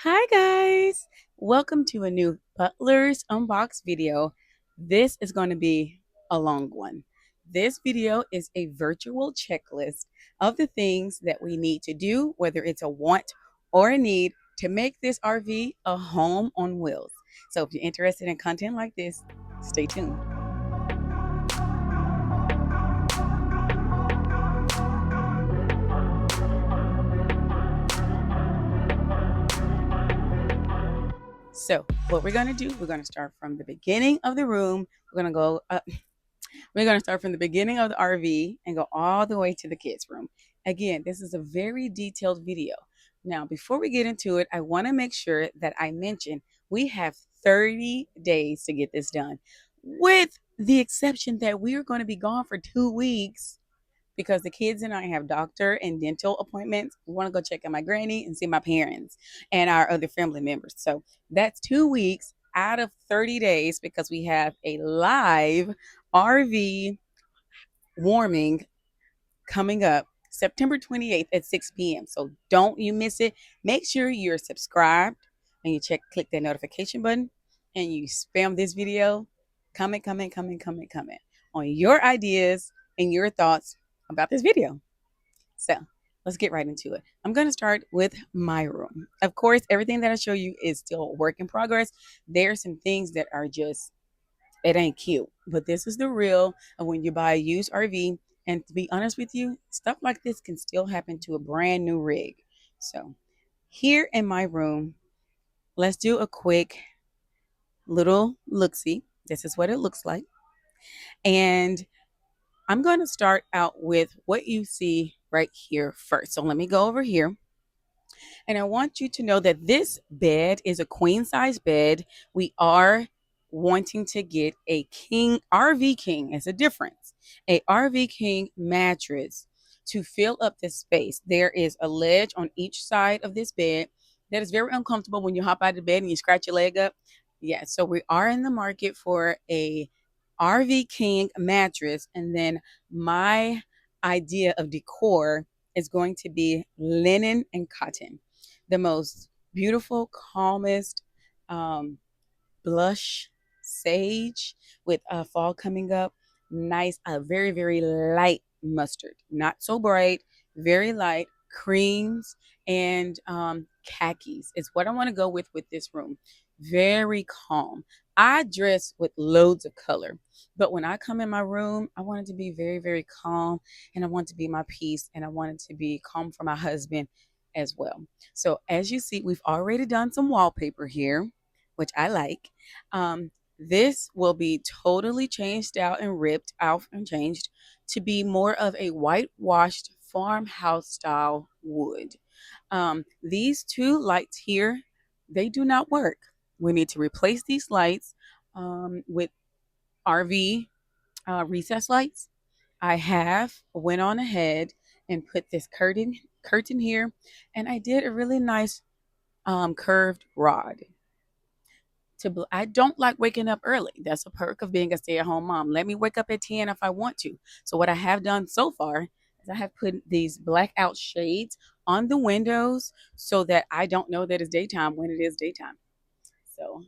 Hi guys, welcome to a new Butler's Unboxed video. This is going to be a long one. This video is a virtual checklist of the things that we need to do, whether it's a want or a need, to make this RV a home on wheels. So if you're interested in content like this, stay tuned. So what we're going to do, we're going to start from the beginning of the room. We're going to go up. We're going to start from the beginning of the RV and go all the way to the kids' room. Again, this is a very detailed video. Now, before we get into it, I want to make sure that I mention we have 30 days to get this done, with the exception that we are going to be gone for 2 weeks because the kids and I have doctor and dental appointments. We want to go check on my granny and see my parents and our other family members. So that's 2 weeks out of 30 days because we have a live RV warming coming up September 28th at 6 p.m. So don't you miss it. Make sure you're subscribed and you click that notification button and you spam this video. Comment on your ideas and your thoughts about this video. So let's get right into it. I'm going to start with my room. Of course, everything that I show you is still a work in progress. There are some things that are just, it ain't cute, but this is the real of when you buy a used RV. And to be honest with you, stuff like this can still happen to a brand new rig. So here in my room, let's do a quick little look-see. This is what it looks like. And I'm going to start out with what you see right here first. So let me go over here. And I want you to know that this bed is a queen size bed. We are wanting to get a king, RV king, it's a difference, a RV king mattress to fill up this space. There is a ledge on each side of this bed that is very uncomfortable when you hop out of bed and you scratch your leg up. Yeah, so we are in the market for a RV king mattress. And then my idea of decor is going to be linen and cotton, the most beautiful, calmest blush sage with fall coming up. Nice, very, very light mustard, not so bright, very light creams and khakis is what I want to go with this room. Very calm. I dress with loads of color, but when I come in my room, I want it to be very, very calm, and I want it to be my peace, and I want it to be calm for my husband as well. So as you see, we've already done some wallpaper here, which I like. This will be totally changed out and ripped out and changed to be more of a whitewashed farmhouse style wood. These two lights here, they do not work. We need to replace these lights with RV recess lights. I have went on ahead and put this curtain here, and I did a really nice curved rod. I don't like waking up early. That's a perk of being a stay-at-home mom. Let me wake up at 10 if I want to. So what I have done so far is I have put these blackout shades on the windows so that I don't know that it's daytime when it is daytime. So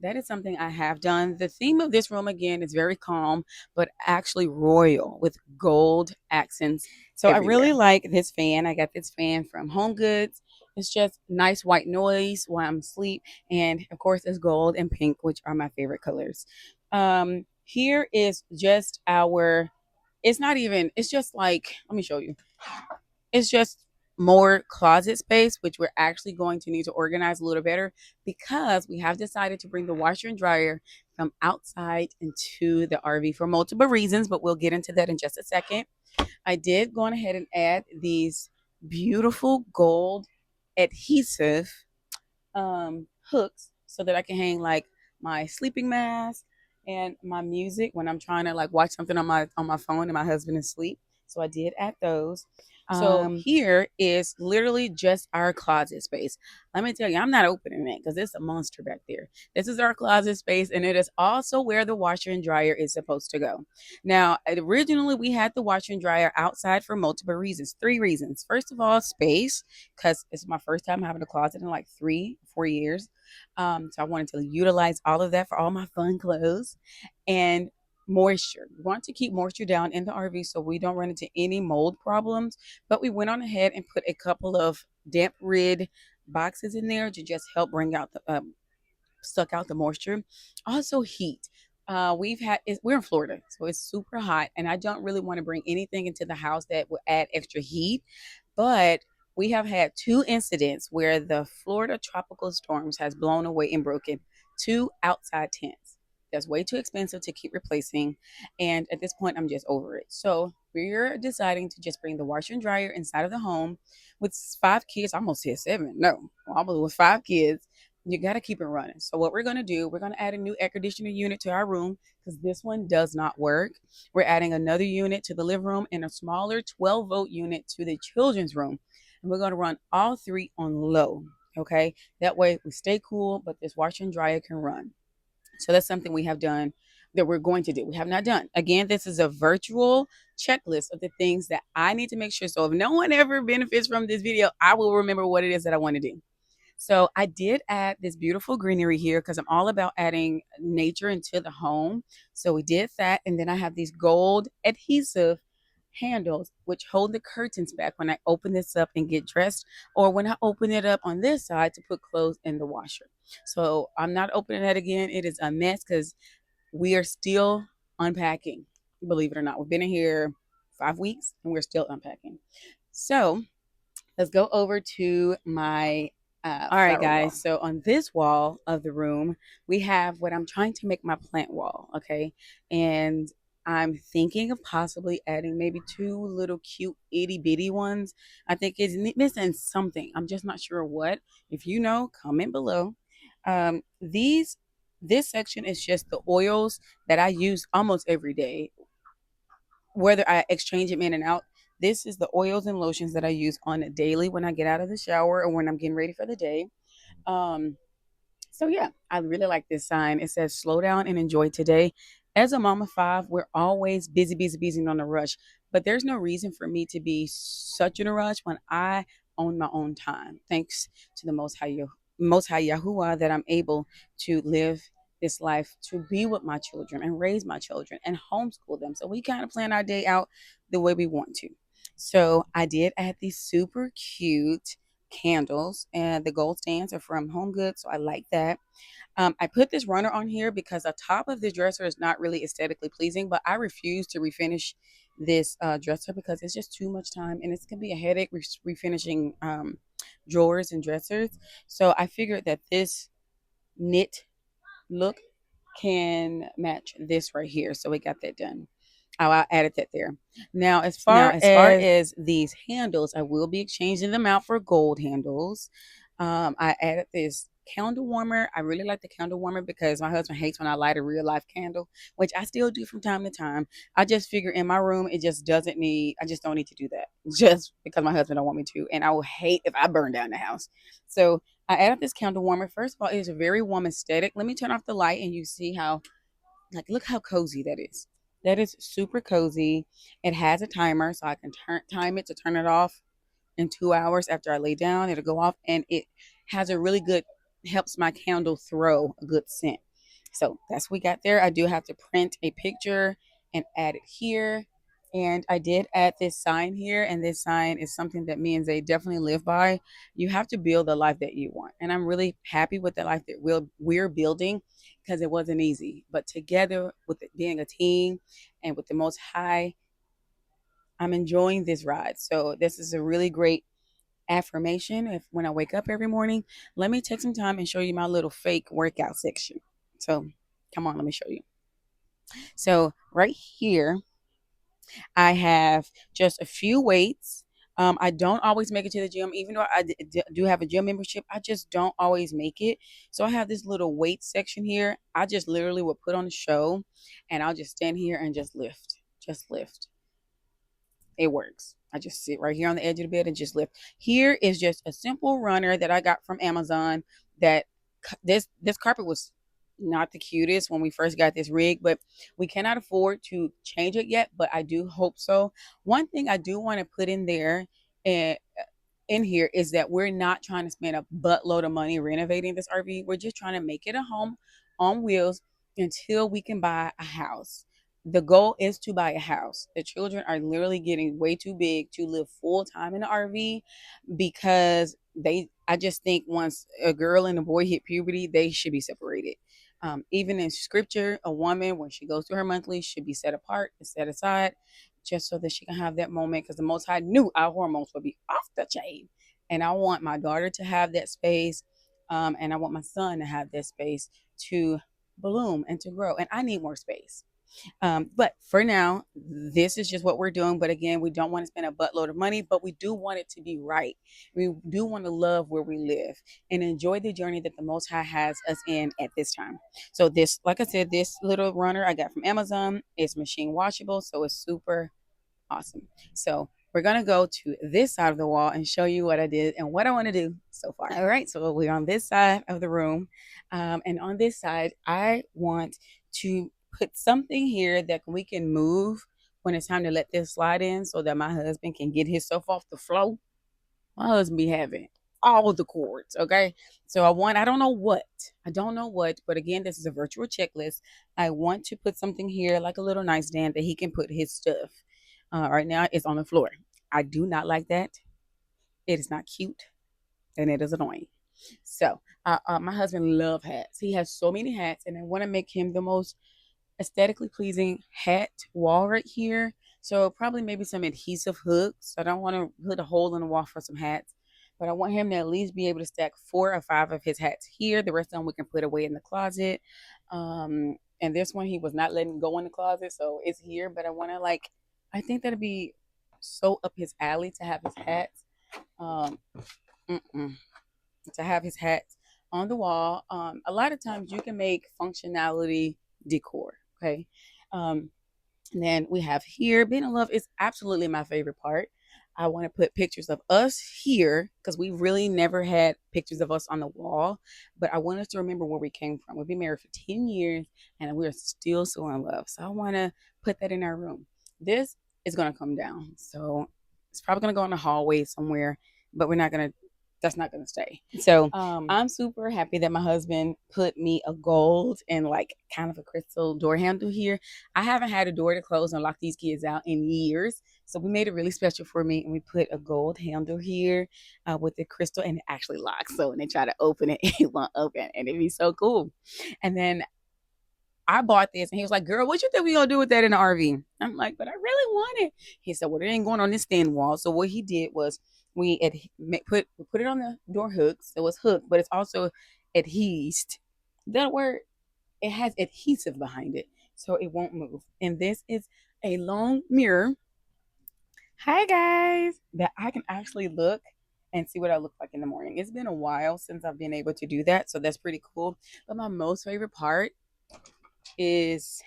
that is something I have done. The theme of this room again is very calm, but actually royal with gold accents. So I really like this fan. I got this fan from Home Goods. It's just nice white noise while I'm asleep. And of course, it's gold and pink, which are my favorite colors. Here is just our, it's not even, it's just like, let me show you. It's just more closet space, which we're actually going to need to organize a little better because we have decided to bring the washer and dryer from outside into the RV for multiple reasons, but we'll get into that in just a second. I did go on ahead and add these beautiful gold adhesive hooks so that I can hang like my sleeping mask and my music when I'm trying to like watch something on my phone and my husband is asleep. So I did add those. So here is literally just our closet space. Let me tell you, I'm not opening it because it's a monster back there. This is our closet space, and it is also where the washer and dryer is supposed to go. Now, originally we had the washer and dryer outside for multiple reasons. Three reasons. First of all, space, because it's my first time having a closet in like 3, 4 years. So I wanted to utilize all of that for all my fun clothes. And moisture. We want to keep moisture down in the RV so we don't run into any mold problems. But we went on ahead and put a couple of damp rid boxes in there to just help bring out the suck out the moisture. Also, heat. We're in Florida, so it's super hot, and I don't really want to bring anything into the house that will add extra heat. But we have had two incidents where the Florida tropical storms has blown away and broken two outside tents. That's way too expensive to keep replacing, and at this point, I'm just over it. So we're deciding to just bring the washer and dryer inside of the home. With 5 kids, I almost said seven. No, almost with 5 kids, you got to keep it running. So what we're going to do, we're going to add a new air conditioning unit to our room because this one does not work. We're adding another unit to the living room and a smaller 12-volt unit to the children's room. And we're going to run all three on low. Okay. That way we stay cool, but this washer and dryer can run. So that's something we have done that we're going to do. We have not done. Again, this is a virtual checklist of the things that I need to make sure. So if no one ever benefits from this video, I will remember what it is that I want to do. So I did add this beautiful greenery here because I'm all about adding nature into the home. So we did that. And then I have these gold adhesive handles which hold the curtains back when I open this up and get dressed, or when I open it up on this side to put clothes in the washer. So I'm not opening that again. It is a mess because we are still unpacking. Believe it or not, we've been in here 5 weeks and we're still unpacking. So let's go over to my all right, guys. Wall. So on this wall of the room, we have what I'm trying to make my plant wall. Okay. And I'm thinking of possibly adding maybe two little cute itty bitty ones. I think it's missing something. I'm just not sure what. If you know, comment below. This section is just the oils that I use almost every day, whether I exchange them in and out. This is the oils and lotions that I use on a daily when I get out of the shower or when I'm getting ready for the day. Um, so yeah, I really like this sign. It says slow down and enjoy today. As a mom of five, we're always busy, busy, busy and on a rush. But there's no reason for me to be such in a rush when I own my own time. Thanks to the Most High Yahuwah, that I'm able to live this life, to be with my children and raise my children and homeschool them. So we kind of plan our day out the way we want to. So I did add these super cute candles, and the gold stands are from Home Goods, so I like that. I put this runner on here because the top of this dresser is not really aesthetically pleasing, but I refuse to refinish this dresser because it's just too much time and it's gonna be a headache refinishing drawers and dressers. So I figured that this knit look can match this right here, so we got that done. I added that there. Now, as far as these handles, I will be exchanging them out for gold handles. I added this candle warmer. I really like the candle warmer because my husband hates when I light a real life candle, which I still do from time to time. I just figure in my room, it just doesn't need, I just don't need to do that just because my husband don't want me to. And I will hate if I burn down the house. So I added this candle warmer. First of all, it is a very warm aesthetic. Let me turn off the light and you see how, like, look how cozy that is. That is super cozy. It has a timer, so I can time it to turn it off in 2 hours after I lay down. It'll go off, and it has a really good, helps my candle throw a good scent. So that's what we got there. I do have to print a picture and add it here. And I did add this sign here, and this sign is something that me and Zay definitely live by. You have to build the life that you want. And I'm really happy with the life that we're building because it wasn't easy. But together with it being a team and with the Most High, I'm enjoying this ride. So this is a really great affirmation. If when I wake up every morning, let me take some time and show you my little fake workout section. So come on, let me show you. So right here, I have just a few weights. I don't always make it to the gym, even though I do have a gym membership. I just don't always make it. So I have this little weight section here. I just literally will put on a show, and I'll just stand here and just lift. It works. I just sit right here on the edge of the bed and just lift. Here is just a simple runner that I got from Amazon. That this carpet was not the cutest when we first got this rig, but we cannot afford to change it yet, but I do hope so. One thing I do want to put in there, and in here, is that we're not trying to spend a buttload of money renovating this RV. We're just trying to make it a home on wheels until we can buy a house. The goal is to buy a house. The children are literally getting way too big to live full time in the RV, because I just think once a girl and a boy hit puberty, they should be separated. Even in scripture, a woman, when she goes through her monthly, should be set apart and set aside, just so that she can have that moment, because the Most High knew our hormones would be off the chain. And I want my daughter to have that space, and I want my son to have that space to bloom and to grow. And I need more space. But for now, this is just what we're doing. But again, we don't want to spend a buttload of money, but we do want it to be right. We do want to love where we live and enjoy the journey that the Most High has us in at this time. So this, like I said, this little runner I got from Amazon. It's machine washable, so it's super awesome. So we're gonna go to this side of the wall and show you what I did and what I want to do so far. All right, so we're on this side of the room, and on this side, I want to put something here that we can move when it's time to let this slide in, so that my husband can get his stuff off the floor. My husband be having all the cords, okay? So I don't know what, but again, this is a virtual checklist. I want to put something here, like a little nightstand that he can put his stuff. Right now, it's on the floor. I do not like that. It is not cute, and it is annoying. So, my husband loves hats. He has so many hats, and I want to make him the most aesthetically pleasing hat wall right here. So probably maybe some adhesive hooks. I don't want to put a hole in the wall for some hats, but I want him to at least be able to stack 4 or 5 of his hats here. The rest of them we can put away in the closet. And this one he was not letting go in the closet, so it's here. But I think that'd be so up his alley to have his hats. Um, to have his hats on the wall. A lot of times you can make functionality decor. Okay. And then we have here, being in love is absolutely my favorite part. I want to put pictures of us here, because we really never had pictures of us on the wall. But I want us to remember where we came from. We've been married for 10 years and we're still so in love. So I want to put that in our room. This is going to come down. So it's probably going to go in the hallway somewhere, but that's not gonna stay. So I'm super happy that my husband put me a gold and like kind of a crystal door handle here. I haven't had a door to close and lock these kids out in years, so we made it really special for me, and we put a gold handle here with the crystal, and it actually locks. So when they try to open it, it won't open, and it'd be so cool. And then I bought this, and he was like, "Girl, what you think we gonna do with that in the RV?" I'm like, "But I really want it." He said, "Well, it ain't going on this thin wall." So what he did was we put it on the door hooks. So it's hooked, but it's also adhesed. That word, it has adhesive behind it, so it won't move. And this is a long mirror. Hi guys, that I can actually look and see what I look like in the morning. It's been a while since I've been able to do that, so that's pretty cool. But my most favorite part is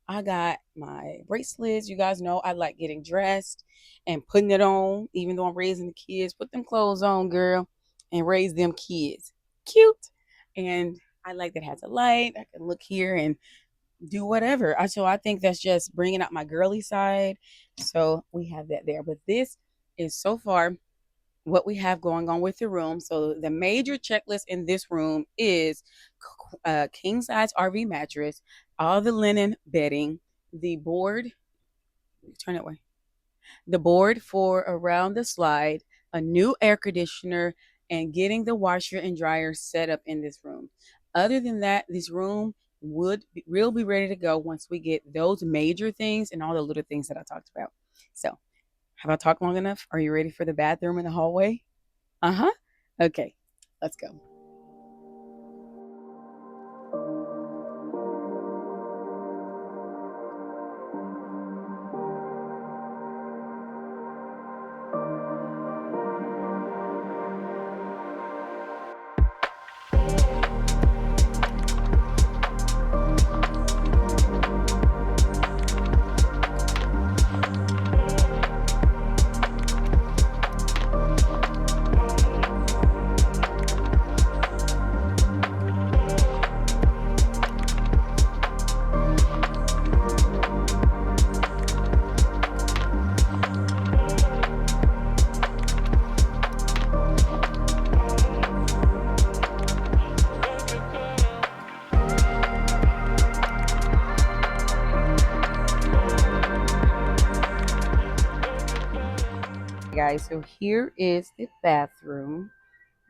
I got my bracelets. You guys know I like getting dressed and putting it on, even though I'm raising the kids. Put them clothes on, girl, and raise them kids. Cute. And I like that it has a light. I can look here and do whatever. So I think that's just bringing out my girly side. So we have that there. But this is so far what we have going on with the room. So the major checklist in this room is king size RV mattress, all the linen bedding, the board, turn it way, the board for around the slide, a new air conditioner, and getting the washer and dryer set up in this room. Other than that, this room will be ready to go once we get those major things and all the little things that I talked about. So have I talked long enough? Are you ready for the bathroom in the hallway? Uh-huh. Okay, let's go. guys, so here is the bathroom.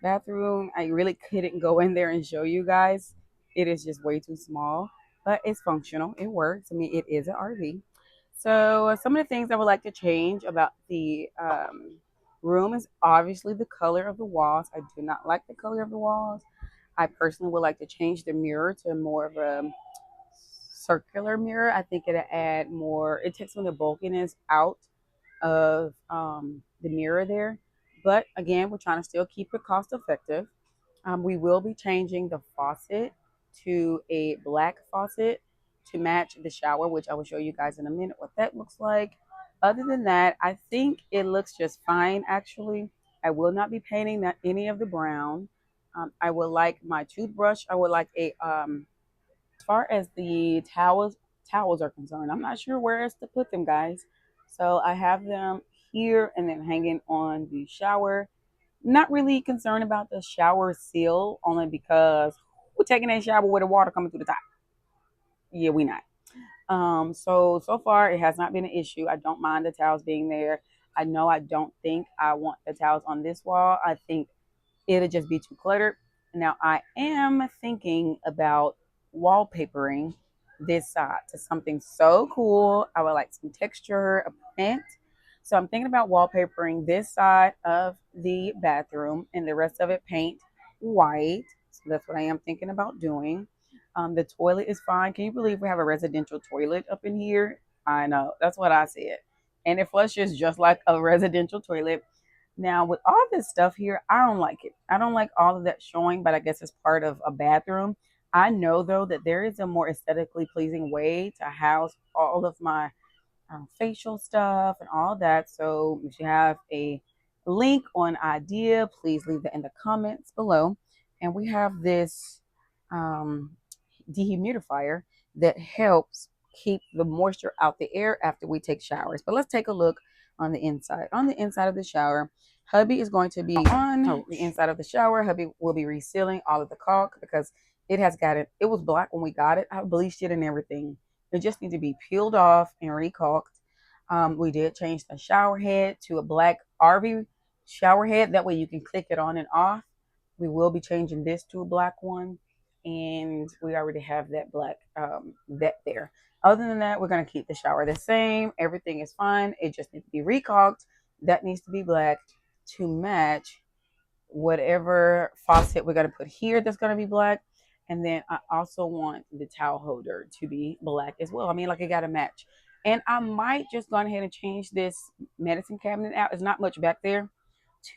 I really couldn't go in there and show you guys. It is just way too small, but it's functional. It works. I mean, it is an RV. So some of the things I would like to change about the room is obviously the color of the walls. I do not like the color of the walls. I personally would like to change the mirror to more of a circular mirror. I think it'll add more. It takes some of the bulkiness out of the mirror there. But again, we're trying to still keep it cost effective. We will be changing the faucet to a black faucet to match the shower, which I will show you guys in a minute what that looks like. Other than that, I think it looks just fine actually. I will not be painting that any of the brown. I would like my toothbrush. I would like a as far as the towels are concerned, I'm not sure where else to put them, guys. So I have them here and then hanging on the shower. Not really concerned about the shower seal, only because we're taking a shower with the water coming through the top. Yeah, we not. So far it has not been an issue. I don't mind the towels being there. I know I don't think I want the towels on this wall. I think it'll just be too cluttered. Now I am thinking about wallpapering this side to something so cool. I would like some texture, a print. So I'm thinking about wallpapering this side of the bathroom and the rest of it paint white. So that's what I am thinking about doing. The toilet is fine. Can you believe we have a residential toilet up in here? I know. That's what I said. And it flushes just like a residential toilet. Now, with all this stuff here, I don't like it. I don't like all of that showing, but I guess it's part of a bathroom. I know, though, that there is a more aesthetically pleasing way to house all of my facial stuff and all that. So if you have a link or an idea, please leave that in the comments below. And we have this um, dehumidifier that helps keep the moisture out the air after we take showers. But let's take a look on the inside. On the inside of the shower, hubby is going to be on the inside of the shower. Hubby will be resealing all of the caulk because it has got it. It was black when we got it. I bleached it and everything. It just needs to be peeled off and recalked. We did change the shower head to a black RV shower head. That way you can click it on and off. We will be changing this to a black one, and we already have that black that there. Other than that, we're going to keep the shower the same. Everything is fine. It just needs to be recalked. That needs to be black to match whatever faucet we're going to put here that's going to be black. And then I also want the towel holder to be black as well. I mean, like it got to match. And I might just go ahead and change this medicine cabinet out. It's not much back there,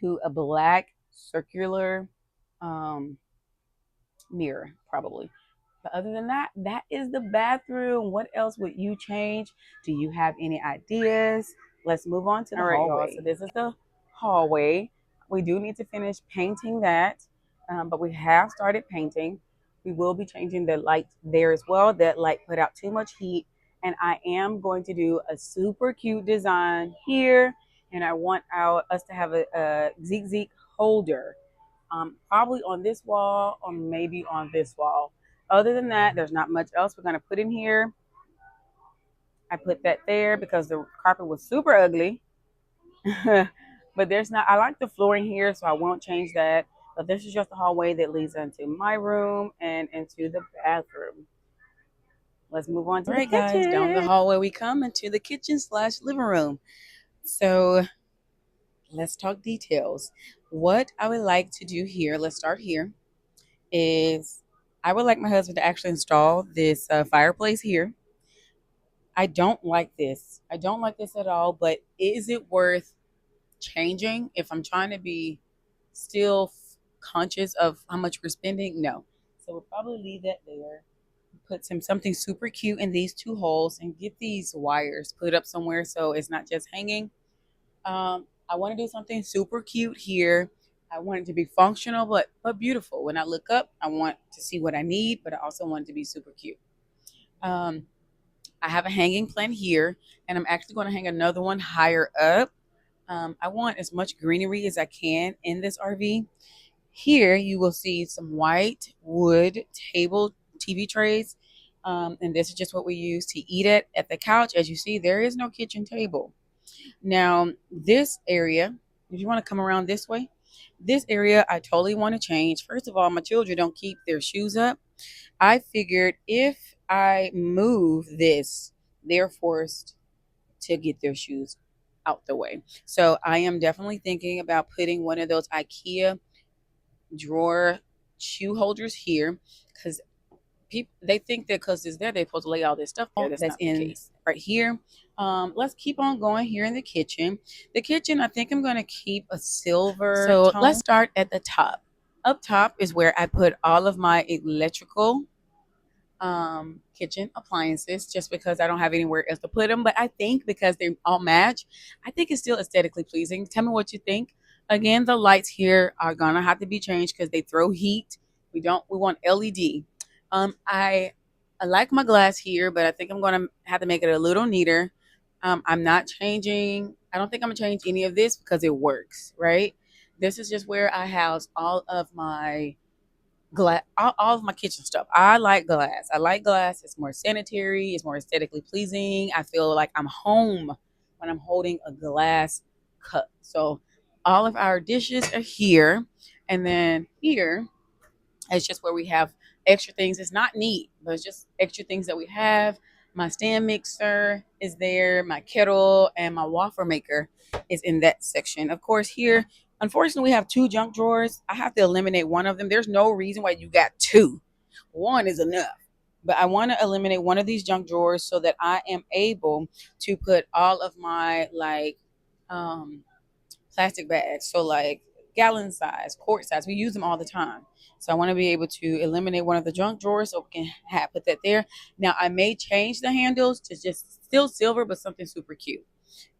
to a black circular um, mirror, probably. But other than that, that is the bathroom. What else would you change? Do you have any ideas? Let's move on to the hallway. Y'all, so this is the hallway. We do need to finish painting that, but we have started painting. We will be changing the light there as well. That light put out too much heat. And I am going to do a super cute design here. And I want us to have a zig holder, probably on this wall or maybe on this wall. Other than that, there's not much else we're going to put in here. I put that there because the carpet was super ugly. But there's not, I like the flooring here, so I won't change that. But this is just the hallway that leads into my room and into the bathroom. Let's move on to the kitchen. Guys, down the hallway we come into the kitchen / living room. So let's talk details. What I would like to do here, let's start here, is I would like my husband to actually install this fireplace here. I don't like this. I don't like this at all, but is it worth changing if I'm trying to be still conscious of how much we're spending? No. So we'll probably leave that there. Put something super cute in these two holes and get these wires put up somewhere so it's not just hanging. I want to do something super cute here. I want it to be functional but beautiful. When I look up, I want to see what I need, but I also want it to be super cute. I have a hanging plant here, and I'm actually going to hang another one higher up. I want as much greenery as I can in this RV. Here you will see some white wood table TV trays, and this is just what we use to eat at the couch. As you see, there is no kitchen table. Now, this area if you want to come around this way, this area I totally want to change. First of all, my children don't keep their shoes up. I figured if I move this, they're forced to get their shoes out the way. So I am definitely thinking about putting one of those IKEA drawer shoe holders here, because people, they think that because it's there they're supposed to lay all this stuff there. That's not the case. Right here. Let's keep on going here in the kitchen. The kitchen, I think I'm going to keep a silver tone. Let's start at the top. Up top is where I put all of my electrical kitchen appliances, just because I don't have anywhere else to put them. But I think because they all match, I think it's still aesthetically pleasing. Tell me what you think. Again, the lights here are gonna have to be changed because they throw heat. We want LED. I like my glass here, but I think I'm gonna have to make it a little neater. I'm not changing. I don't think I'm gonna change any of this because it works, right? This is just where I house all of my glass, all of my kitchen stuff. I like glass. I like glass. It's more sanitary. It's more aesthetically pleasing. I feel like I'm home when I'm holding a glass cup. So all of our dishes are here, and then here it's just where we have extra things. It's not neat, but it's just extra things that we have. My stand mixer is there, my kettle, and my waffle maker is in that section. Of course, here, unfortunately, we have two junk drawers. I have to eliminate one of them. There's no reason why you got two. One is enough. But I want to eliminate one of these junk drawers so that I am able to put all of my um plastic bags. So like gallon size, quart size. We use them all the time. So I want to be able to eliminate one of the junk drawers so we can put that there. Now I may change the handles to just still silver, but something super cute.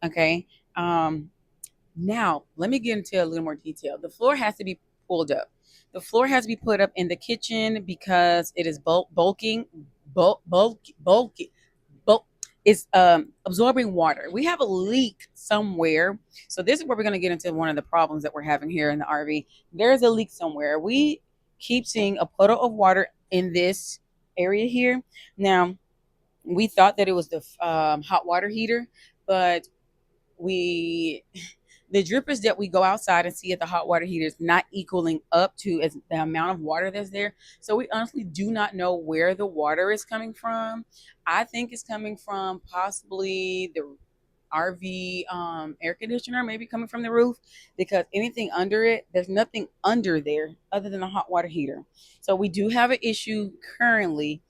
Okay. Now let me get into a little more detail. The floor has to be pulled up. The floor has to be put up in the kitchen because it is bulky, but it's absorbing water. We have a leak somewhere. So this is where we're going to get into one of the problems that we're having here in the RV. There's a leak somewhere. We keep seeing a puddle of water in this area here. Now, we thought that it was the hot water heater, but we the drippers that we go outside and see at the hot water heater is not equaling up to as the amount of water that's there. So we honestly do not know where the water is coming from. I think it's coming from possibly the RV air conditioner, maybe coming from the roof, because anything under it, there's nothing under there other than a hot water heater. So we do have an issue currently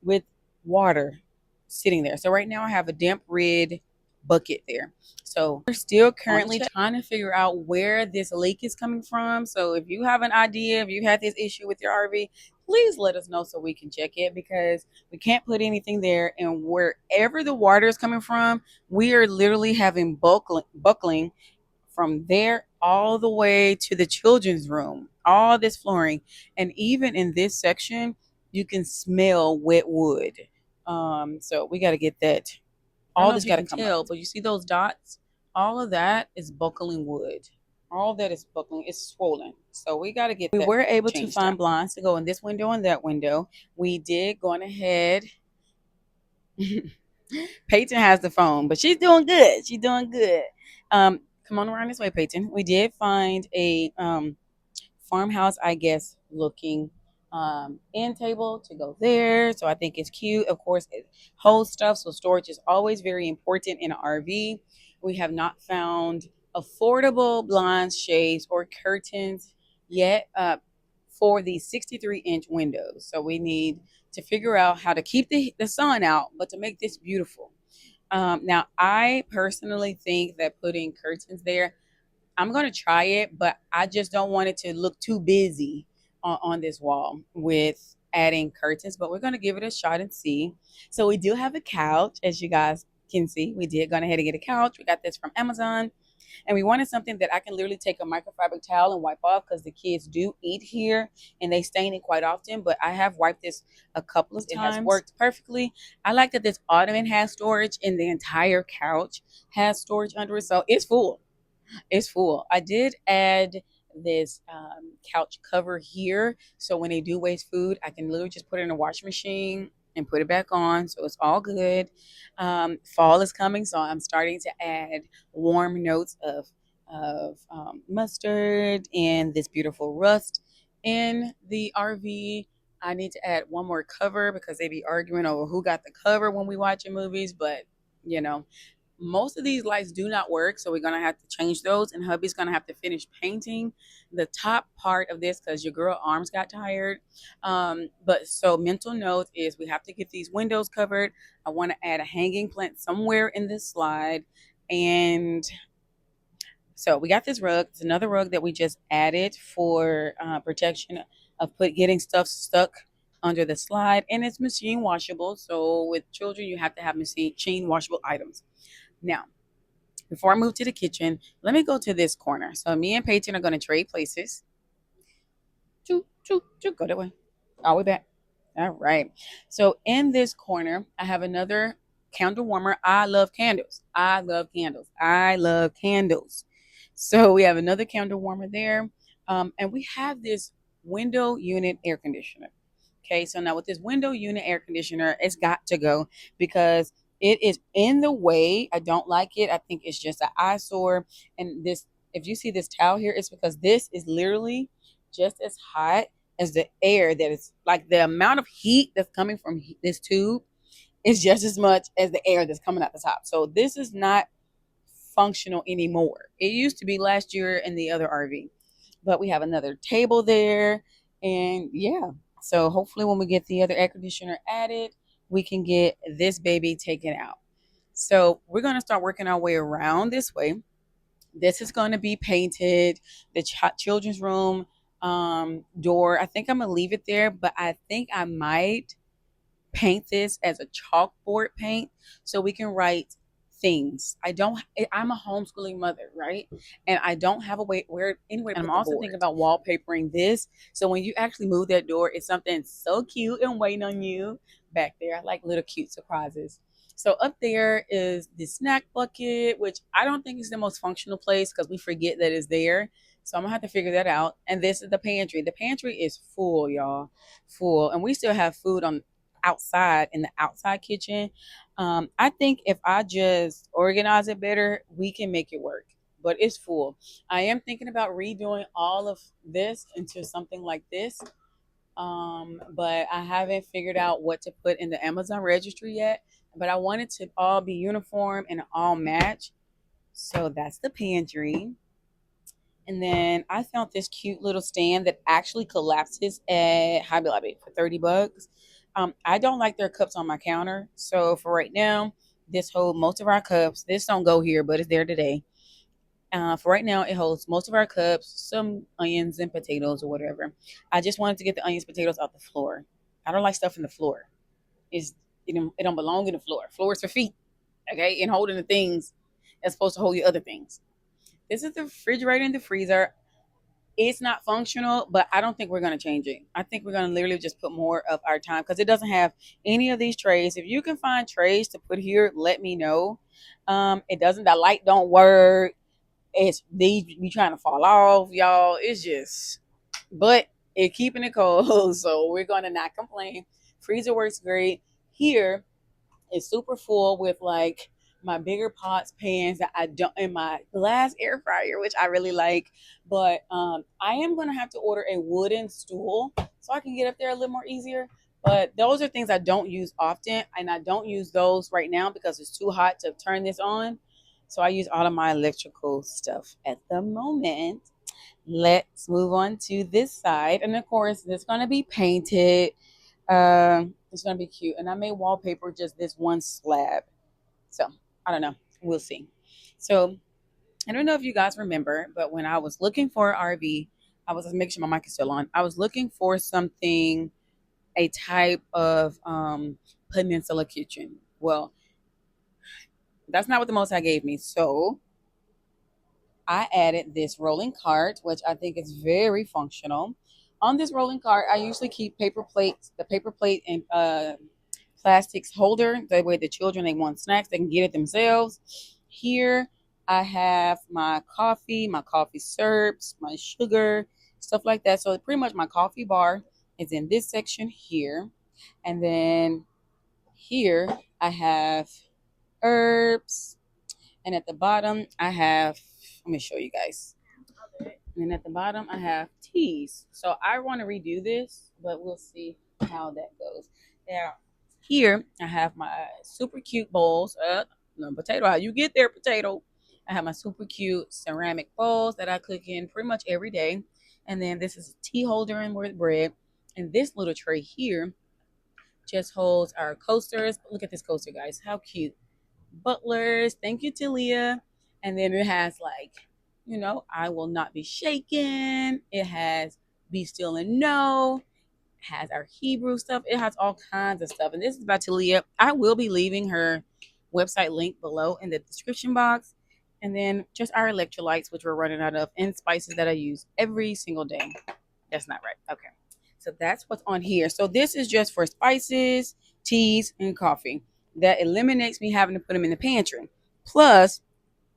with water sitting there. So right now I have a damp red bucket there. So we're still currently trying to figure out where this leak is coming from. So if you have an idea, if you had this issue with your RV, please let us know so we can check it, because we can't put anything there. And wherever the water is coming from, we are literally having buckling from there all the way to the children's room, all this flooring. And even in this section, you can smell wet wood. So we got to get that. All this got to come up. But you see those dots? All of that is buckling wood. All that is buckling is swollen. So we got to get that. We were able to find blinds to go in this window and that window. We did go on ahead. Peyton has the phone, but she's doing good. She's doing good. Come on around this way, Peyton. We did find a farmhouse, I guess, looking end table to go there. So I think it's cute. Of course, it holds stuff. So storage is always very important in an RV. We have not found affordable blinds, shades, or curtains yet for these 63-inch windows. So we need to figure out how to keep the sun out, but to make this beautiful. Now, I personally think that putting curtains there, I'm going to try it, but I just don't want it to look too busy on this wall with adding curtains, but we're going to give it a shot and see. So we do have a couch, as you guys can see. We did go ahead and get a couch. We got this from Amazon, and we wanted something that I can literally take a microfiber towel and wipe off, because the kids do eat here and they stain it quite often, but I have wiped this a couple of times. It has worked perfectly. I like that this ottoman has storage and the entire couch has storage under it, so it's full. It's full. I did add this couch cover here, so when they do waste food, I can literally just put it in a washing machine and put it back on, so it's all good. Fall is coming, so I'm starting to add warm notes of of mustard and this beautiful rust in the RV. I need to add one more cover because they be arguing over who got the cover when we watching movies, but you know, most of these lights do not work, so we're gonna have to change those, and hubby's gonna have to finish painting the top part of this because your girl arms got tired. But so mental note is we have to get these windows covered. I want to add a hanging plant somewhere in this slide, and so we got this rug. It's another rug that we just added for protection of getting stuff stuck under the slide, and it's machine washable. So with children, you have to have machine washable items. Now, before I move to the kitchen, let me go to this corner. So me and Peyton are going to trade places. Choo, choo, choo, go that way. All the way back. All right. So in this corner, I have another candle warmer. I love candles. I love candles. I love candles. So we have another candle warmer there. And we have this window unit air conditioner. Okay, so now with this window unit air conditioner, it's got to go because it is in the way. I don't like it. I think it's just an eyesore. And this, if you see this towel here, it's because this is literally just as hot as the air that is like the amount of heat that's coming from this tube is just as much as the air that's coming out the top. So this is not functional anymore. It used to be last year in the other RV, but we have another table there. And yeah, so hopefully when we get the other air conditioner added, we can get this baby taken out. So we're going to start working our way around this way. This is going to be painted. The children's room door, I think I'm going to leave it there, but I think I might paint this as a chalkboard paint so we can write things. I'm a homeschooling mother, right? And I don't have a way where anywhere. And I'm also thinking about wallpapering this. So when you actually move that door, it's something so cute and waiting on you back there. I like little cute surprises. So up there is the snack bucket, which I don't think is the most functional place because we forget that it's there. So I'm gonna have to figure that out. And this is the pantry. The pantry is full, y'all, full, and we still have food on outside in the outside kitchen. I think if I just organize it better, we can make it work. But it's full. I am thinking about redoing all of this into something like this. But I haven't figured out what to put in the Amazon registry yet. But I want it to all be uniform and all match. So that's the pantry. And then I found this cute little stand that actually collapses at Hobby Lobby for $30. I don't like their cups on my counter. So for right now, this holds most of our cups. This don't go here, but it's there today. For right now, it holds most of our cups, some onions and potatoes or whatever. I just wanted to get the onions, potatoes off the floor. I don't like stuff in the floor. It's, it don't belong in the floor. Floor is for feet, okay? And holding the things that's supposed to hold your other things. This is the refrigerator and the freezer. It's not functional, but I don't think we're going to change it. I think we're going to literally just put more of our time because it doesn't have any of these trays. If you can find trays to put here, let me know. It doesn't, the light don't work. It's these be trying to fall off, y'all. It's just, but it keeping it cold, so we're going to not complain. Freezer works great. Here, is super full with like my bigger pots, pans that I don't, and my glass air fryer, which I really like. But I am gonna have to order a wooden stool so I can get up there a little more easier. But those are things I don't use often, and I don't use those right now because it's too hot to turn this on. So I use all of my electrical stuff at the moment. Let's move on to this side, and of course, this is gonna be painted. It's gonna be cute, and I may wallpaper just this one slab. So I don't know. We'll see. So I don't know if you guys remember, but when I was looking for an RV, I was making sure my mic is still on. I was looking for something, a type of peninsula kitchen. Well, that's not what the most I gave me. So I added this rolling cart, which I think is very functional. On this rolling cart, I usually keep paper plates, the paper plate and plastics holder. That way the children, they want snacks, they can get it themselves. Here I have my coffee syrups, my sugar, stuff like that. So pretty much my coffee bar is in this section here. And then here I have herbs. And at the bottom I have Let me show you guys. And then at the bottom, I have teas. So I want to redo this, but we'll see how that goes. Now, here I have my super cute bowls. No, potato, how you get there, potato. I have my super cute ceramic bowls that I cook in pretty much every day. And then this is a tea holder and with bread. And this little tray here just holds our coasters. Look at this coaster, guys. How cute. Butlers. Thank you, Talia. And then it has like, I will not be shaken. It has be still and know. It has our Hebrew stuff. It has all kinds of stuff. And this is by Talia. I will be leaving her website link below in the description box. And then just our electrolytes, which we're running out of, and spices that I use every single day. That's not right. Okay. So that's what's on here. So this is just for spices, teas, and coffee. That eliminates me having to put them in the pantry. Plus,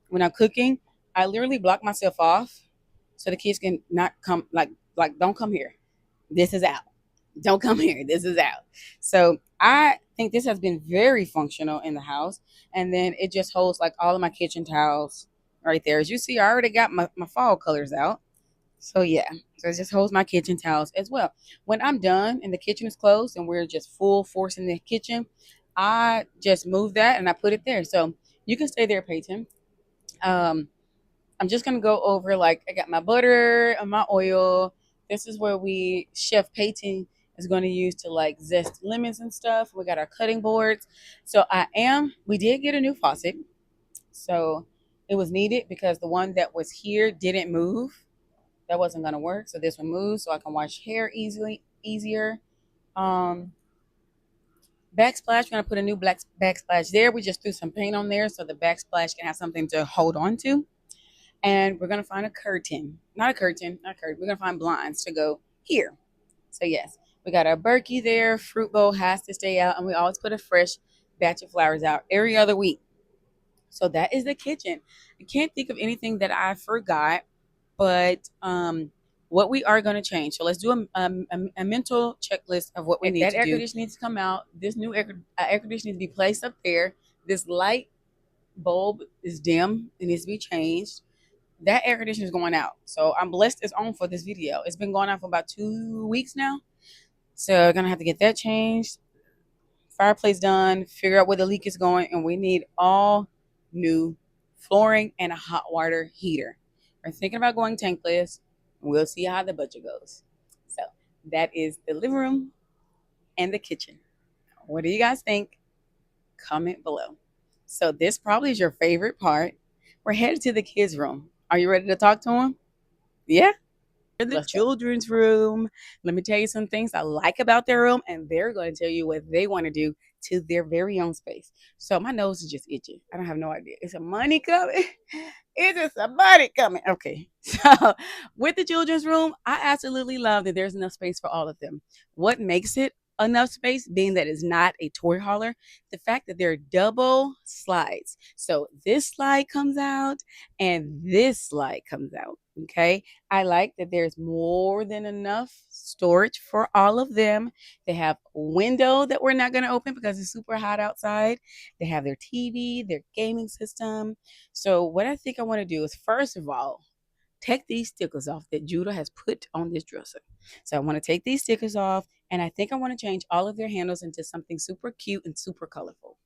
when I'm cooking, I literally block myself off so the kids can not come like don't come here. This is out. Don't come here. This is out. So I think this has been very functional in the house. And then it just holds like all of my kitchen towels right there. As you see, I already got my fall colors out. So yeah, so it just holds my kitchen towels as well. When I'm done and the kitchen is closed and we're just full force in the kitchen, I just move that and I put it there. So you can stay there, Peyton. Um, I'm just gonna go over like I got my butter and my oil. This is where Chef Peyton is going to use to like zest lemons and stuff. We got our cutting boards. So we did get a new faucet. So it was needed because the one that was here didn't move. That wasn't gonna work. So this one moves so I can wash hair easier. Um, Backsplash, we're gonna put a new black backsplash there. We just threw some paint on there so the backsplash can have something to hold on to. And we're gonna find a curtain. Not a curtain, not a curtain. We're gonna find blinds to go here. So yes, we got our Berkey there. Fruit bowl has to stay out, and we always put a fresh batch of flowers out every other week. So that is the kitchen. I can't think of anything that I forgot, but what we are going to change. So let's do a mental checklist of what we need to do. That air conditioner needs to come out. This new air conditioner needs to be placed up there. This light bulb is dim. It needs to be changed. That air conditioner is going out. So I'm blessed it's on for this video. It's been going on for about 2 weeks now. So we're going to have to get that changed. Fireplace done. Figure out where the leak is going. And we need all new flooring and a hot water heater. We're thinking about going tankless. We'll see how the budget goes. So that is the living room and the kitchen. What do you guys think? Comment below. So this probably is your favorite part. We're headed to the kids' room. Are you ready to talk to them? Yeah? In the children's room. Let me tell you some things I like about their room, and they're going to tell you what they want to do to their very own space. So my nose is just itching. I don't have no idea. Is some money coming? Is it somebody coming? Okay. So with the children's room, I absolutely love that there's enough space for all of them. What makes it enough space, being that it's not a toy hauler, the fact that there are double slides. So this slide comes out and this slide comes out. Okay. I like that there's more than enough storage for all of them. They have a window that we're not going to open because it's super hot outside. They have their TV, their gaming system. So what I think I want to do is, first of all, take these stickers off that Judah has put on this dresser. So I want to take these stickers off, and I think I want to change all of their handles into something super cute and super colorful.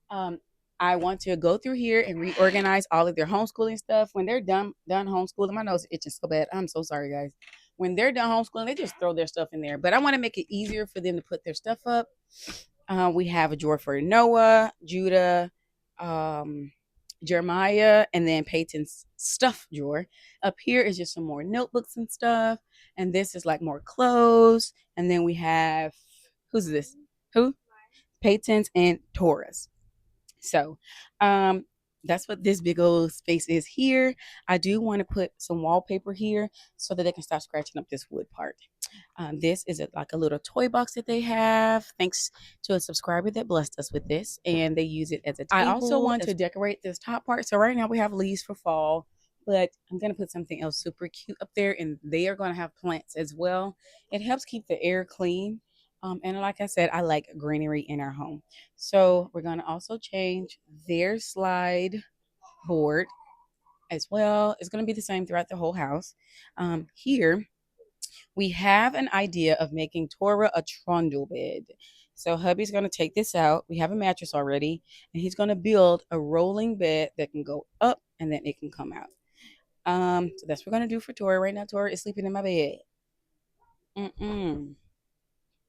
Um, I want to go through here and reorganize all of their homeschooling stuff. When they're done homeschooling, my nose is itching so bad. I'm so sorry, guys. When they're done homeschooling, they just throw their stuff in there. But I want to make it easier for them to put their stuff up. We have a drawer for Noah, Judah, um, Jeremiah, and then Peyton's stuff drawer. Up here is just some more notebooks and stuff. And this is like more clothes. And then we have, who's this? Who? Peyton's and Taurus. So that's what this big old space is here. I do want to put some wallpaper here so that they can start scratching up this wood part. This is like a little toy box that they have, thanks to a subscriber that blessed us with this, and they use it as a table. I also want to decorate this top part. So right now we have leaves for fall, but I'm going to put something else super cute up there, and they are going to have plants as well. It helps keep the air clean. And like I said, I like greenery in our home. So we're going to also change their slide board as well. It's going to be the same throughout the whole house. Here, we have an idea of making Tora a trundle bed. So hubby's going to take this out. We have a mattress already, and he's going to build a rolling bed that can go up and then it can come out. So that's what we're going to do for Tora. Right now, Tora is sleeping in my bed. Mm-mm.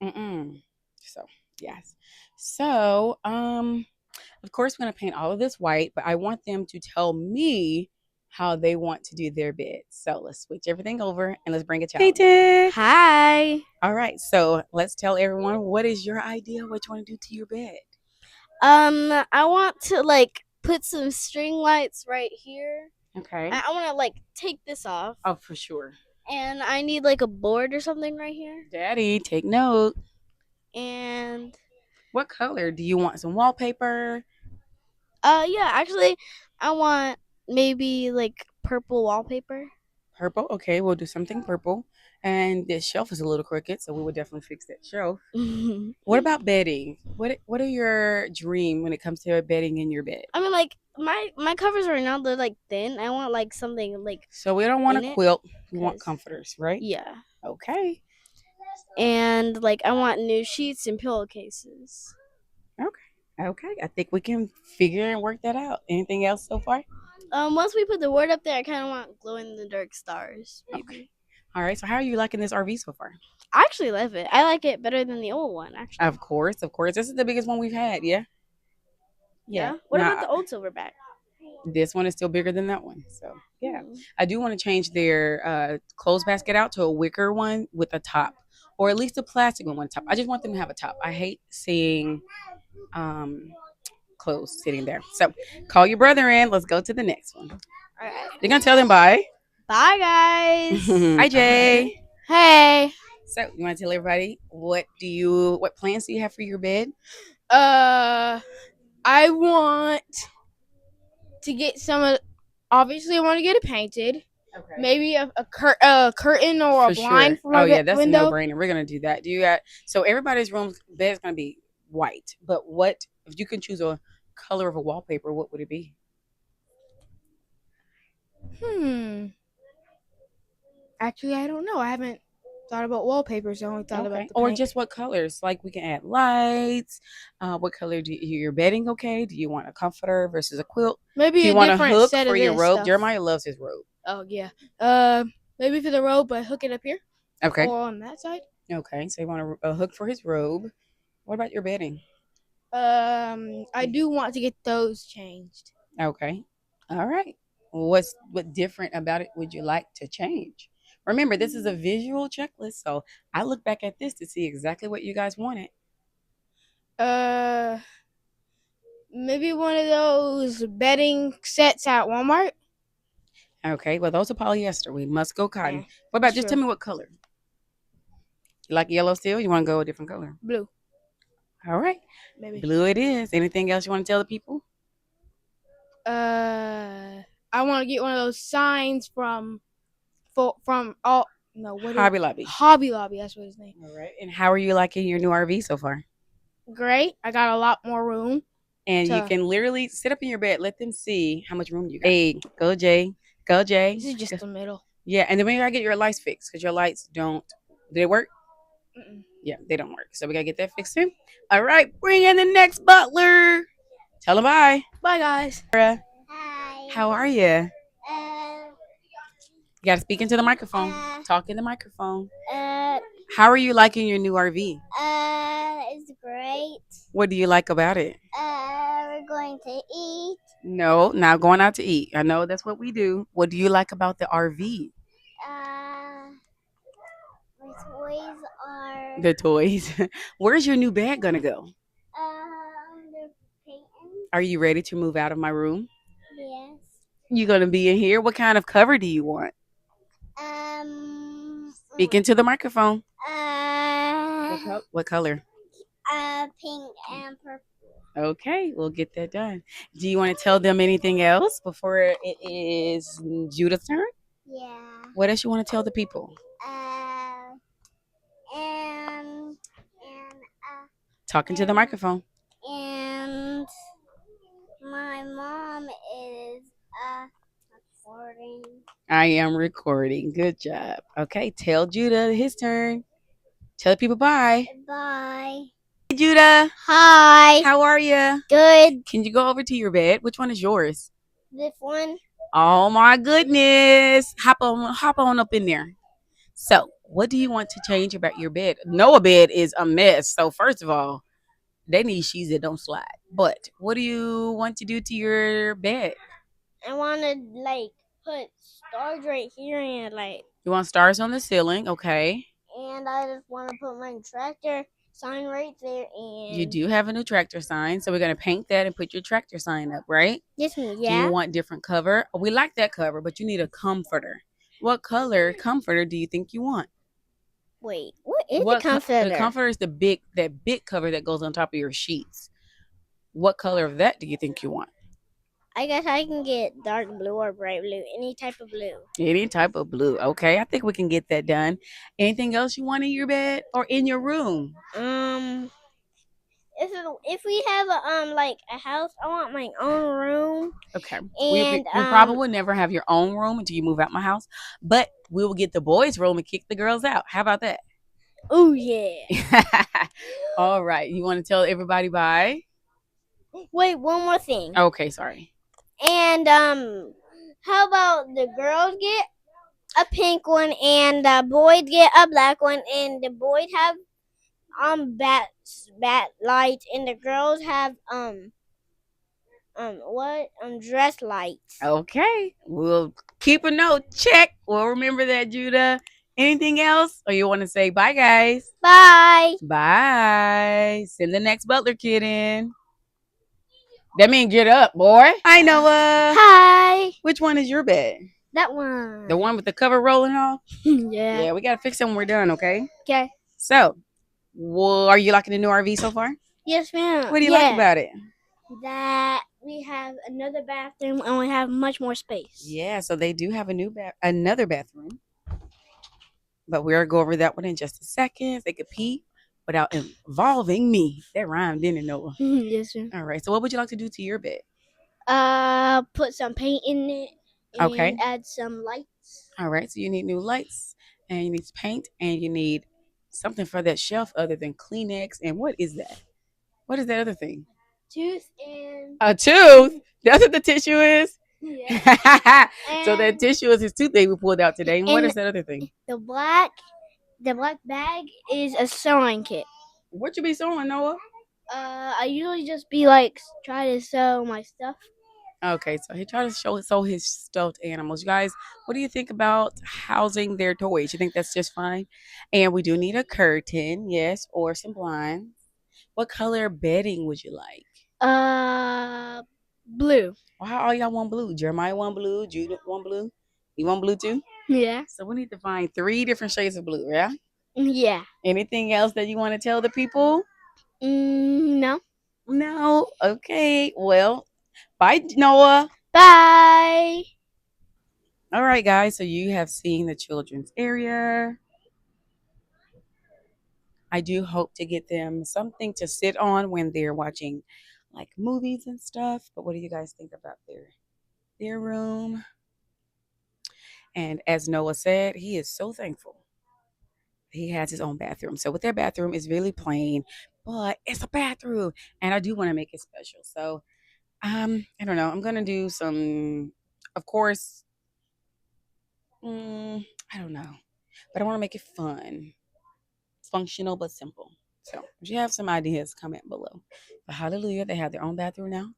Mm-mm. So, yes. So, of course, we're going to paint all of this white, but I want them to tell me how they want to do their bed. So let's switch everything over and let's bring a child. Hey, Ted. Hi. All right. So let's tell everyone, what is your idea? What you want to do to your bed? I want to like put some string lights right here. Okay. I want to like take this off. Oh, for sure. And I need like a board or something right here. Daddy, take note. And what color? Do you want some wallpaper? yeah, actually I want maybe like purple wallpaper. Purple? Okay, we'll do something purple. And this shelf is a little crooked, so we would definitely fix that shelf. What about bedding? What are your dream when it comes to bedding in your bed? I mean, like my covers right now they're like thin. I want like something like. So we don't want a quilt. We want 'cause- comforters, right? Yeah. Okay. And like I want new sheets and pillowcases. Okay. Okay. I think we can figure and work that out. Anything else so far? Once we put the word up there, I kind of want glow in the dark stars. Maybe. Okay. All right. So how are you liking this RV so far? I actually love it. I like it better than the old one, actually. Of course. This is the biggest one we've had. Yeah. Yeah. What about the old silverback? This one is still bigger than that one. So yeah, I do want to change their clothes basket out to a wicker one with a top, or at least a plastic one with a top. I just want them to have a top. I hate seeing clothes sitting there. So call your brother in. Let's go to the next one. All right. You're gonna tell them bye. Bye, guys. Hi, Jay. Hey. So you want to tell everybody what plans do you have for your bed? I want to get obviously I want to get it painted. Okay. Maybe a curtain or a blind for my that's window. a no-brainer. We're gonna do that. So everybody's room's bed is gonna be white, but what if you can choose a color of a wallpaper? What would it be? Actually, I don't know. I haven't thought about wallpapers. I only thought about the or paint. just what colors? Like we can add lights. What color do your bedding? Okay. Do you want a comforter versus a quilt? Maybe do you a want different a hook set for of your this robe? stuff. Jeremiah loves his robe. Oh yeah. Maybe for the robe, but hook it up here. Okay. Or on that side. Okay. So you want a hook for his robe. What about your bedding? I do want to get those changed. Okay. All right. What different about it would you like to change? Remember, this is a visual checklist, so I look back at this to see exactly what you guys wanted. Maybe one of those bedding sets at Walmart. Okay, well, those are polyester. We must go cotton. Yeah, what about just tell me what color? You like yellow still? You want to go a different color? Blue. All right. Maybe. Blue it is. Anything else you want to tell the people? I want to get one of those signs from Hobby Lobby. Hobby Lobby, that's what his name. All right. And how are you liking your new RV so far? Great. I got a lot more room. And you can literally sit up in your bed. Let them see how much room you got. Hey, go Jay. Go Jay. This is just the middle. Yeah, and then we gotta get your lights fixed because your lights don't. Do they work? Mm-mm. Yeah, they don't work. So we gotta get that fixed too. All right, bring in the next butler. Tell them bye. Bye, guys. Hi. How are you? You gotta speak into the microphone. Talk in the microphone. How are you liking your new RV? It's great. What do you like about it? We're going to eat. No, not going out to eat. I know that's what we do. What do you like about the RV? My toys are. The toys. Where's your new bed gonna go? The painting. Are you ready to move out of my room? Yes. You gonna be in here? What kind of cover do you want? Speak into the microphone. What color? Pink and purple. Okay, we'll get that done. Do you want to tell them anything else before it is Judith's turn? Yeah. What else you want to tell the people? Talking to the microphone. And my mom is I am recording. Good job. Okay, tell Judah his turn. Tell the people bye. Bye. Hey, Judah. Hi. How are you? Good. Can you go over to your bed? Which one is yours? This one. Oh my goodness. Hop on up in there. So, what do you want to change about your bed? Noah bed is a mess. So, first of all, they need sheets that don't slide. But what do you want to do to your bed? I want to put stars right here and You want stars on the ceiling, okay? and I just want to put my tractor sign right there and You do have a new tractor sign, so we're gonna paint that and put your tractor sign up, right? Yes, Do you yeah. want different cover? We like that cover, but you need a comforter. What color comforter do you think you want? Wait, what is What the comforter? the comforter is that big cover that goes on top of your sheets. What color of that do you think you want? I guess I can get dark blue or bright blue, any type of blue. Any type of blue. Okay, I think we can get that done. Anything else you want in your bed or in your room? If we have a house, I want my own room. Okay. And We probably will never have your own room until you move out my house, but we will get the boys' room and kick the girls out. How about that? Oh yeah. All right. You want to tell everybody bye? Wait, one more thing. Okay, sorry. And how about the girls get a pink one and the boys get a black one and the boys have bat lights and the girls have dress lights. Okay. We'll keep a note. Check. We'll remember that, Judah. Anything else? Or you want to say bye, guys? Bye. Bye. Send the next Butler kid in. That means get up, boy. Hi, Noah. Hi. Which one is your bed? That one. The one with the cover rolling off? Yeah. Yeah, we got to fix it when we're done, okay? Okay. So, are you liking the new RV so far? Yes, ma'am. What do you like about it? That we have another bathroom and we have much more space. Yeah, so they do have another bathroom. But we'll go over that one in just a second. They could pee without involving me. That rhymed, didn't it, Noah? Yes, ma'am. All right. So, what would you like to do to your bed? Put some paint in it and Okay. add some lights. All right. So, you need new lights and you need paint and you need something for that shelf other than Kleenex. And what is that? What is that other thing? Tooth and A tooth. That's what the tissue is. yeah. So that tissue is his toothache we pulled out today. And what and is that other thing? the black bag is a sewing kit. What you be sewing, Noah? I usually just be try to sew my stuff. Okay, so he tried to sew his stuffed animals. You guys, what do you think about housing their toys? You think that's just fine? And we do need a curtain, yes, or some blinds. What color bedding would you like? Blue. Why all y'all want blue? Jeremiah want blue. Judah want blue. You want blue too? Yeah. So we need to find 3 different shades of blue, yeah? Yeah. Anything else that you want to tell the people? No. No. Okay. Well, bye, Noah. Bye. All right, guys. So you have seen the children's area. I do hope to get them something to sit on when they're watching like movies and stuff. But what do you guys think about their room? And as Noah said, he is so thankful he has his own bathroom. So with their bathroom is really plain, but it's a bathroom, and I do want to make it special. So I don't know. I'm gonna do some, of course. I don't know, but I want to make it fun, functional, but simple. So if you have some ideas, comment below. But hallelujah, they have their own bathroom now.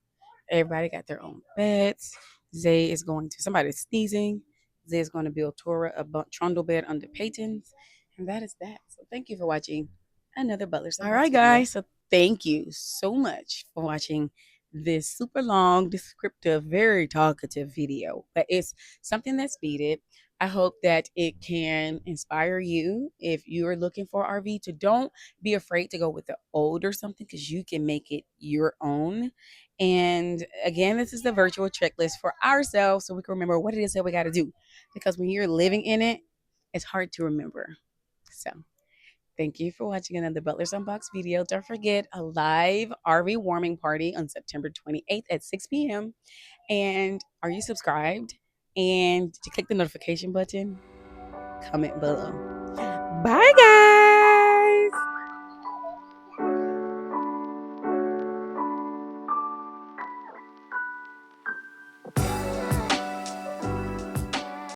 Everybody got their own beds. Zay is going to, somebody's sneezing. Zay is going to build Tora a trundle bed under Peyton's. And that is that. So thank you for watching another Butler's. All right, guys. So thank you so much for watching this super long, descriptive, very talkative video. But it's something that's needed. I hope that it can inspire you if you're looking for RV to don't be afraid to go with the old or something because you can make it your own. And again, this is the virtual checklist for ourselves so we can remember what it is that we got to do. Because when you're living in it, it's hard to remember. So thank you for watching another Butler's Unboxed video. Don't forget a live RV warming party on September 28th at 6 p.m. And are you subscribed? and to click the notification button, comment below. Bye, guys.